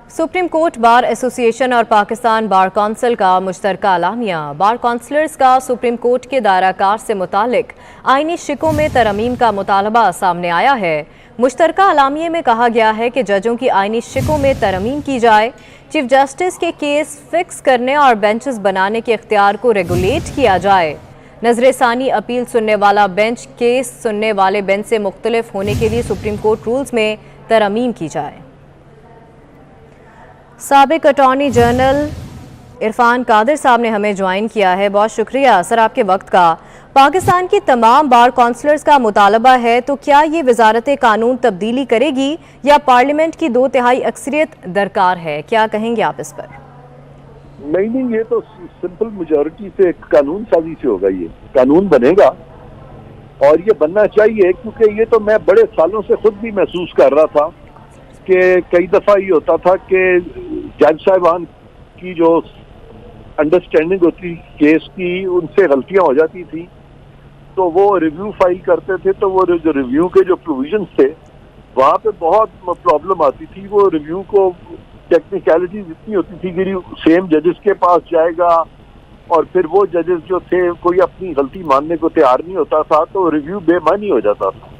Supreme court bar association और Pakistan bar council का मुश्तरका अलामिया। बार कौंसलर्स का सुप्रीम कोर्ट के दायराकार से मुतालिक आईनी शिकों में तरमीम का मुतालबा सामने आया है। मुश्तरका अलामिये में कहा गया है कि जजों की आईनी शिकों में तरमीम की जाए, चीफ जस्टिस के केस फिक्स करने और बेंचेस बनाने के इख्तियार को रेगुलेट किया जाए। नजर सानी अपील सुनने वाला बेंच केस सुनने वाले बेंच से मुख्तलिफ होने के लिए सुप्रीम कोर्ट रूल्स में तरमीम की जाए। साबिक अटॉर्नी जनरल इरफान कादिर साहब ने हमें ज्वाइन किया है। बहुत शुक्रिया सर आपके वक्त का। पाकिस्तान की तमाम बार काउंसलर्स का मुतालबा है, तो क्या ये वजारत कानून तब्दीली करेगी या पार्लियामेंट की 2/3 अक्सरियत दरकार है? क्या कहेंगे आप इस पर? नहीं, ये तो सिंपल मेजॉरिटी से कानून साजी से होगा। ये कानून बनेगा और ये बनना चाहिए, क्योंकि ये तो मैं बड़े सालों से खुद भी महसूस कर रहा था कि कई दफा ये होता था कि जज साहिबान की जो अंडरस्टैंडिंग होती केस की, उनसे गलतियां हो जाती थी, तो वो रिव्यू फाइल करते थे, तो वो जो रिव्यू के जो प्रोविजंस थे वहाँ पे बहुत प्रॉब्लम आती थी। वो रिव्यू को टेक्निकलिटीज इतनी होती थी कि सेम जजेस के पास जाएगा और फिर वो जजेस जो थे कोई अपनी गलती मानने को तैयार नहीं होता था, तो रिव्यू बेमानी हो जाता था।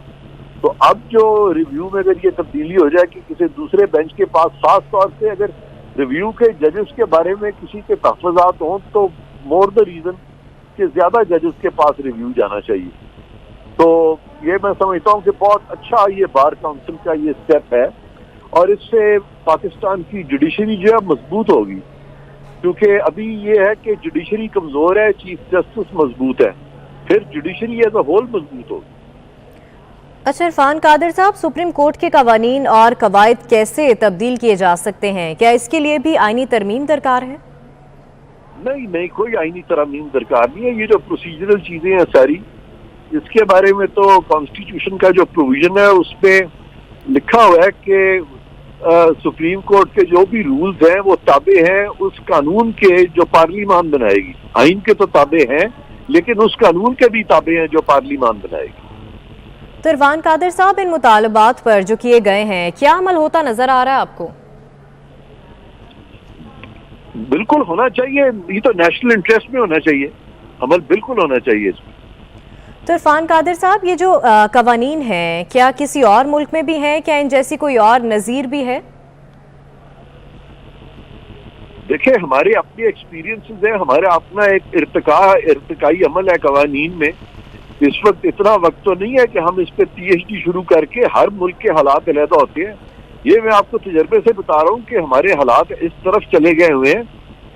तो अब जो रिव्यू में अगर ये तब्दीली हो जाए कि किसी दूसरे बेंच के पास, खास तौर से अगर रिव्यू के जजेस के बारे में किसी के तहफ़्फ़ुज़ात हों, तो मोर द रीज़न कि ज़्यादा जजेस के पास रिव्यू जाना चाहिए। तो ये मैं समझता हूँ कि बहुत अच्छा ये बार काउंसिल का ये स्टेप है और इससे पाकिस्तान की जुडिशरी जो है मजबूत होगी, क्योंकि अभी ये है कि जुडिशरी कमज़ोर है, चीफ जस्टिस मजबूत है, फिर जुडिशरी एज अ होल मजबूत होगी। अच्छा इरफान कादिर साहब, सुप्रीम कोर्ट के कवानीन और कवायद कैसे तब्दील किए जा सकते हैं? क्या इसके लिए भी आईनी तरमीम दरकार है? नहीं, कोई आईनी तरमीम दरकार नहीं है। ये जो प्रोसीजरल चीजें हैं सारी, इसके बारे में तो कॉन्स्टिट्यूशन का जो प्रोविजन है उसमें लिखा हुआ है कि सुप्रीम कोर्ट के जो भी रूल्स हैं वो ताबे हैं उस कानून के जो पार्लियामान बनाएगी। आइन के तो ताबे हैं, लेकिन उस कानून के भी ताबे हैं जो पार्लियामान बनाएगी। तो इरफान कादिर साहब, इन मुतालबात पर जो किए गए हैं, क्या अमल होता नजर आ रहा है आपको? बिल्कुल होना चाहिए, ये तो नेशनल इंटरेस्ट में होना चाहिए, अमल बिल्कुल होना चाहिए इसमें। तो इरफान कादिर साहब, ये जो कवानीन हैं, क्या किसी और मुल्क में भी हैं? क्या इन जैसी कोई और नज़ीर भी है? देखिए, हमारे अपने एक्सपीरियंसेस हैं, हमारा अपना एक इर्तिकाई अमल है कवानीन में। इस वक्त इतना वक्त तो नहीं है कि हम इस पे PhD शुरू करके, हर मुल्क के हालात अलहदा होते हैं। ये मैं आपको तजर्बे से बता रहा हूँ कि हमारे हालात इस तरफ चले गए हुए हैं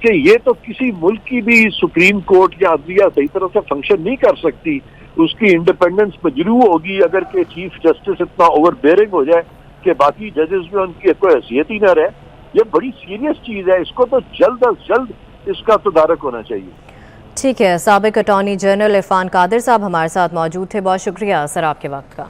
कि ये तो किसी मुल्क की भी सुप्रीम कोर्ट या अदलिया सही तरह से फंक्शन नहीं कर सकती, उसकी इंडिपेंडेंस मजरू होगी अगर के चीफ जस्टिस इतना ओवरबेयरिंग हो जाए कि बाकी जजेस में उनकी कोई हैसियत ही न रहे। ये बड़ी सीरियस चीज है, इसको तो जल्द अज जल्द इसका तदारक होना चाहिए। ठीक है, साबिक अटॉर्नी जनरल इरफान कादिर साहब हमारे साथ मौजूद थे। बहुत शुक्रिया सर आपके वक्त का।